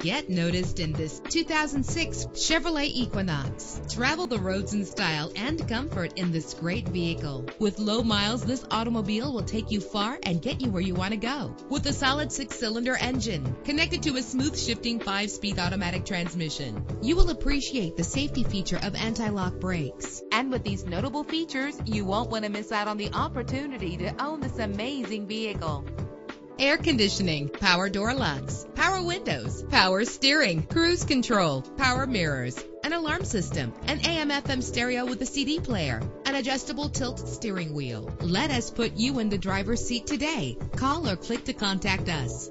Get noticed in this 2006 Chevrolet Equinox. Travel the roads in style and comfort in this great vehicle. With low miles, this automobile will take you far and get you where you want to go. With a solid 6-cylinder engine connected to a smooth shifting 5-speed automatic transmission, you will appreciate the safety feature of anti-lock brakes. And with these notable features, you won't want to miss out on the opportunity to own this amazing vehicle. Air conditioning, power door locks, power windows, power steering, cruise control, power mirrors, an alarm system, an AM/FM stereo with a CD player, an adjustable tilt steering wheel. Let us put you in the driver's seat today. Call or click to contact us.